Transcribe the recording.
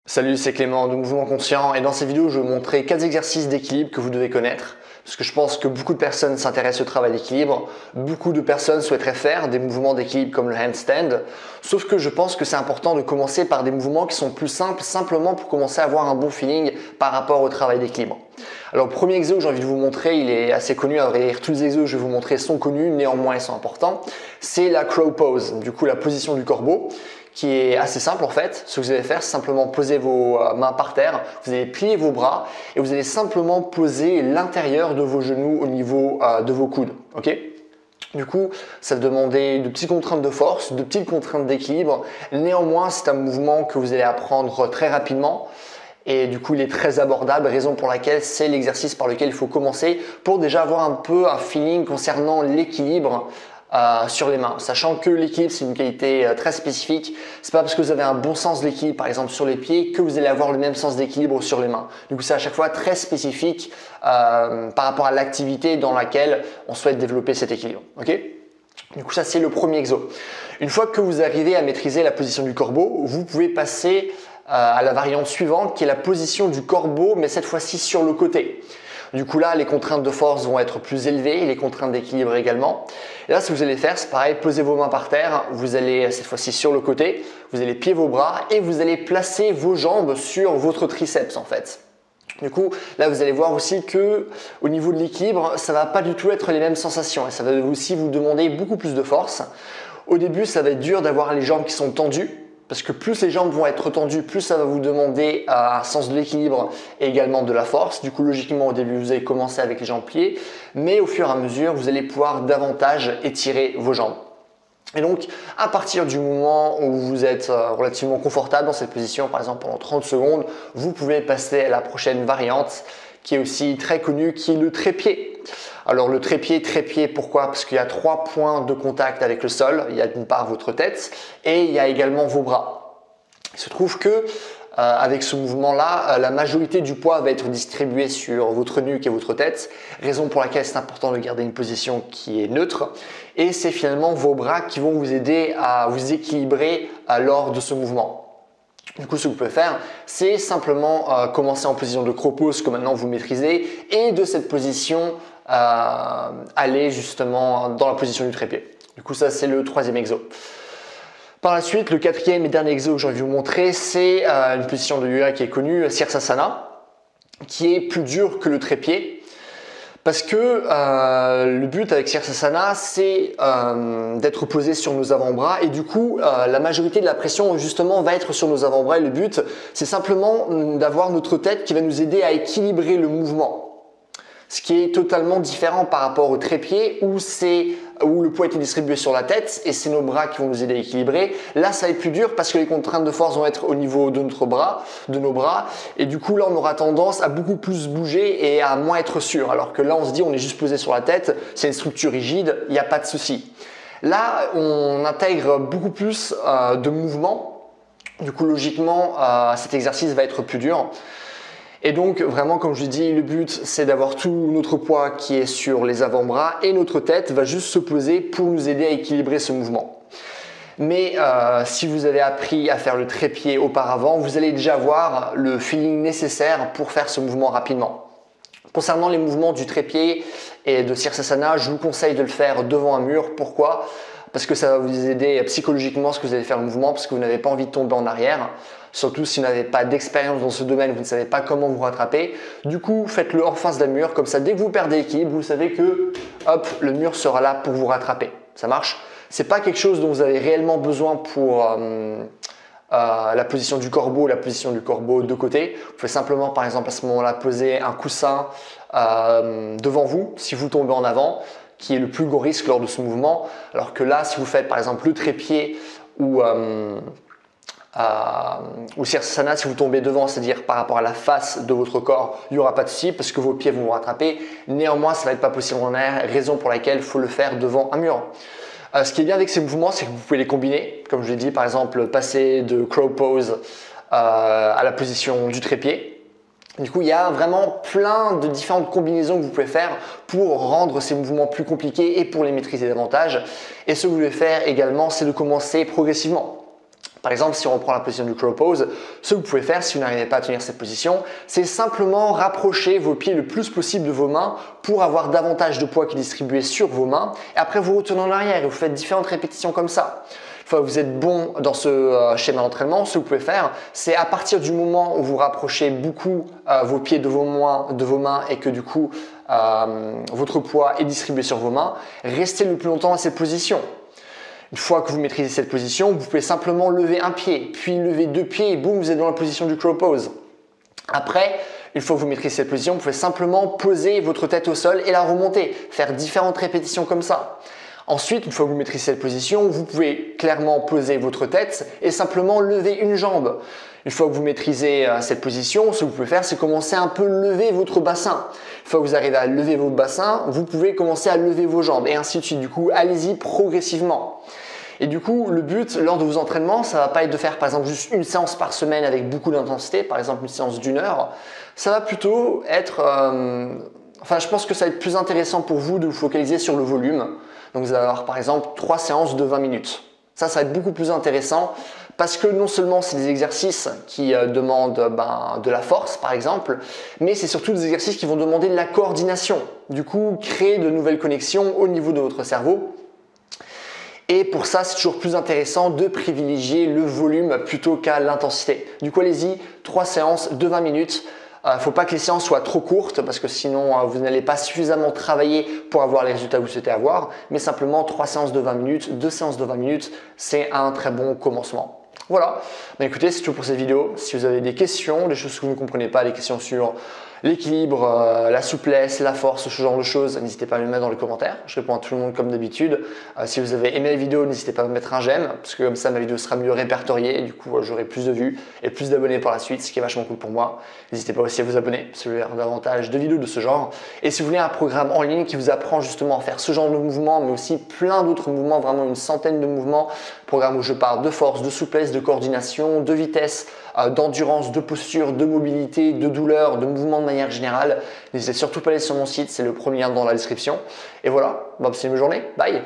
Salut, c'est Clément de Mouvement Conscient et dans cette vidéo, je vais vous montrer 4 exercices d'équilibre que vous devez connaître parce que je pense que beaucoup de personnes s'intéressent au travail d'équilibre, beaucoup de personnes souhaiteraient faire des mouvements d'équilibre comme le handstand, sauf que je pense que c'est important de commencer par des mouvements qui sont plus simples, simplement pour commencer à avoir un bon feeling par rapport au travail d'équilibre. Alors, le premier exo que j'ai envie de vous montrer, il est assez connu, à vrai dire, tous les exos que je vais vous montrer sont connus, néanmoins ils sont importants, c'est la crow pose, du coup la position du corbeau, qui est assez simple en fait. Ce que vous allez faire, c'est simplement poser vos mains par terre, vous allez plier vos bras et vous allez simplement poser l'intérieur de vos genoux au niveau de vos coudes. Ok ? Du coup, ça va demander de petites contraintes de force, de petites contraintes d'équilibre. Néanmoins, c'est un mouvement que vous allez apprendre très rapidement. Et du coup, il est très abordable, raison pour laquelle c'est l'exercice par lequel il faut commencer pour déjà avoir un peu un feeling concernant l'équilibre sur les mains, sachant que l'équilibre c'est une qualité très spécifique. C'est pas parce que vous avez un bon sens de l'équilibre par exemple sur les pieds que vous allez avoir le même sens d'équilibre sur les mains. Du coup c'est à chaque fois très spécifique par rapport à l'activité dans laquelle on souhaite développer cet équilibre. Ok ? Du coup ça c'est le premier exo. Une fois que vous arrivez à maîtriser la position du corbeau, vous pouvez passer à la variante suivante qui est la position du corbeau mais cette fois-ci sur le côté. Du coup là, les contraintes de force vont être plus élevées et les contraintes d'équilibre également. Et là, ce que vous allez faire, c'est pareil, posez vos mains par terre, vous allez cette fois-ci sur le côté, vous allez plier vos bras et vous allez placer vos jambes sur votre triceps en fait. Du coup, là, vous allez voir aussi que au niveau de l'équilibre, ça va pas du tout être les mêmes sensations et ça va aussi vous demander beaucoup plus de force. Au début, ça va être dur d'avoir les jambes qui sont tendues. Parce que plus les jambes vont être tendues, plus ça va vous demander un sens de l'équilibre et également de la force. Du coup, logiquement, au début, vous allez commencer avec les jambes pliées, mais au fur et à mesure, vous allez pouvoir davantage étirer vos jambes. Et donc, à partir du moment où vous êtes relativement confortable dans cette position, par exemple pendant 30 secondes, vous pouvez passer à la prochaine variante qui est aussi très connue, qui est le trépied. Alors le trépied, pourquoi? Parce qu'il y a 3 points de contact avec le sol. Il y a d'une part votre tête et il y a également vos bras. Il se trouve que avec ce mouvement-là, la majorité du poids va être distribué sur votre nuque et votre tête, raison pour laquelle c'est important de garder une position qui est neutre. Et c'est finalement vos bras qui vont vous aider à vous équilibrer lors de ce mouvement. Du coup, ce que vous pouvez faire, c'est simplement commencer en position de crow pose que maintenant vous maîtrisez et de cette position aller justement dans la position du trépied. Du coup, ça c'est le troisième exo. Par la suite, le quatrième et dernier exo que j'ai envie de vous montrer, c'est une position de yoga qui est connue, Sirsasana, qui est plus dure que le trépied. Parce que le but avec Sirsasana, c'est d'être posé sur nos avant-bras et du coup, la majorité de la pression justement va être sur nos avant-bras et le but, c'est simplement d'avoir notre tête qui va nous aider à équilibrer le mouvement. Ce qui est totalement différent par rapport au trépied où le poids est distribué sur la tête et c'est nos bras qui vont nous aider à équilibrer. Là, ça va être plus dur parce que les contraintes de force vont être au niveau de nos bras et du coup là, on aura tendance à beaucoup plus bouger et à moins être sûr. Alors que là, on se dit, on est juste posé sur la tête, c'est une structure rigide, il n'y a pas de souci. Là, on intègre beaucoup plus de mouvements. Du coup, logiquement, cet exercice va être plus dur. Et donc vraiment comme je l'ai dit, le but c'est d'avoir tout notre poids qui est sur les avant-bras et notre tête va juste se poser pour nous aider à équilibrer ce mouvement. Mais si vous avez appris à faire le trépied auparavant, vous allez déjà avoir le feeling nécessaire pour faire ce mouvement rapidement. Concernant les mouvements du trépied et de Sirsasana, je vous conseille de le faire devant un mur. Pourquoi ? Parce que ça va vous aider psychologiquement ce que vous allez faire le mouvement, parce que vous n'avez pas envie de tomber en arrière. Surtout si vous n'avez pas d'expérience dans ce domaine, vous ne savez pas comment vous rattraper. Du coup, faites-le en face d'un mur, comme ça dès que vous perdez l'équilibre, vous savez que hop, le mur sera là pour vous rattraper. Ça marche? C'est pas quelque chose dont vous avez réellement besoin pour la position du corbeau, de côté. Vous pouvez simplement par exemple à ce moment-là poser un coussin devant vous si vous tombez en avant, qui est le plus gros risque lors de ce mouvement. Alors que là, si vous faites par exemple le trépied ou Sirsasana, si vous tombez devant, c'est-à-dire par rapport à la face de votre corps, il n'y aura pas de souci parce que vos pieds vont vous rattraper. Néanmoins, ça ne va être pas possible en arrière, raison pour laquelle il faut le faire devant un mur. Ce qui est bien avec ces mouvements, c'est que vous pouvez les combiner. Comme je l'ai dit, par exemple, passer de crow pose à la position du trépied. Du coup, il y a vraiment plein de différentes combinaisons que vous pouvez faire pour rendre ces mouvements plus compliqués et pour les maîtriser davantage. Et ce que vous devez faire également, c'est de commencer progressivement. Par exemple, si on reprend la position du crow pose, ce que vous pouvez faire si vous n'arrivez pas à tenir cette position, c'est simplement rapprocher vos pieds le plus possible de vos mains pour avoir davantage de poids qui est distribué sur vos mains. Et après, vous retournez en arrière et vous faites différentes répétitions comme ça. Une fois que vous êtes bon dans ce schéma d'entraînement, ce que vous pouvez faire, c'est à partir du moment où vous rapprochez beaucoup vos pieds de vos mains et que du coup, votre poids est distribué sur vos mains, restez le plus longtemps à cette position. Une fois que vous maîtrisez cette position, vous pouvez simplement lever un pied, puis lever deux pieds et boum, vous êtes dans la position du crow pose. Après, une fois que vous maîtrisez cette position, vous pouvez simplement poser votre tête au sol et la remonter, faire différentes répétitions comme ça. Ensuite, une fois que vous maîtrisez cette position, vous pouvez clairement poser votre tête et simplement lever une jambe. Une fois que vous maîtrisez cette position, ce que vous pouvez faire, c'est commencer à un peu lever votre bassin. Une fois que vous arrivez à lever votre bassin, vous pouvez commencer à lever vos jambes et ainsi de suite. Du coup, allez-y progressivement. Et du coup, le but lors de vos entraînements, ça va pas être de faire par exemple juste une séance par semaine avec beaucoup d'intensité, par exemple une séance d'1 heure. Ça va plutôt être, je pense que ça va être plus intéressant pour vous de vous focaliser sur le volume. Donc vous allez avoir par exemple 3 séances de 20 minutes. Ça va être beaucoup plus intéressant parce que non seulement c'est des exercices qui demandent de la force par exemple, mais c'est surtout des exercices qui vont demander de la coordination. Du coup, créer de nouvelles connexions au niveau de votre cerveau. Et pour ça, c'est toujours plus intéressant de privilégier le volume plutôt qu'à l'intensité. Du coup, allez-y, 3 séances de 20 minutes. Il ne faut pas que les séances soient trop courtes parce que sinon vous n'allez pas suffisamment travailler pour avoir les résultats que vous souhaitez avoir. Mais simplement 3 séances de 20 minutes, 2 séances de 20 minutes, c'est un très bon commencement. Voilà, écoutez, c'est tout pour cette vidéo. Si vous avez des questions, des choses que vous ne comprenez pas, des questions sur l'équilibre, la souplesse, la force, ce genre de choses, n'hésitez pas à me mettre dans les commentaires. Je réponds à tout le monde comme d'habitude. Si vous avez aimé la vidéo, n'hésitez pas à me mettre un j'aime parce que comme ça ma vidéo sera mieux répertoriée et du coup j'aurai plus de vues et plus d'abonnés par la suite, ce qui est vachement cool pour moi. N'hésitez pas aussi à vous abonner si vous voulez avoir davantage de vidéos de ce genre. Et si vous voulez un programme en ligne qui vous apprend justement à faire ce genre de mouvements, mais aussi plein d'autres mouvements, vraiment une centaine de mouvements, programme où je parle de force, de souplesse, de coordination, de vitesse, d'endurance, de posture, de mobilité, de douleur, de mouvement de manière générale. N'hésitez surtout pas à aller sur mon site, c'est le premier lien dans la description. Et voilà, passez une bonne journée, bye!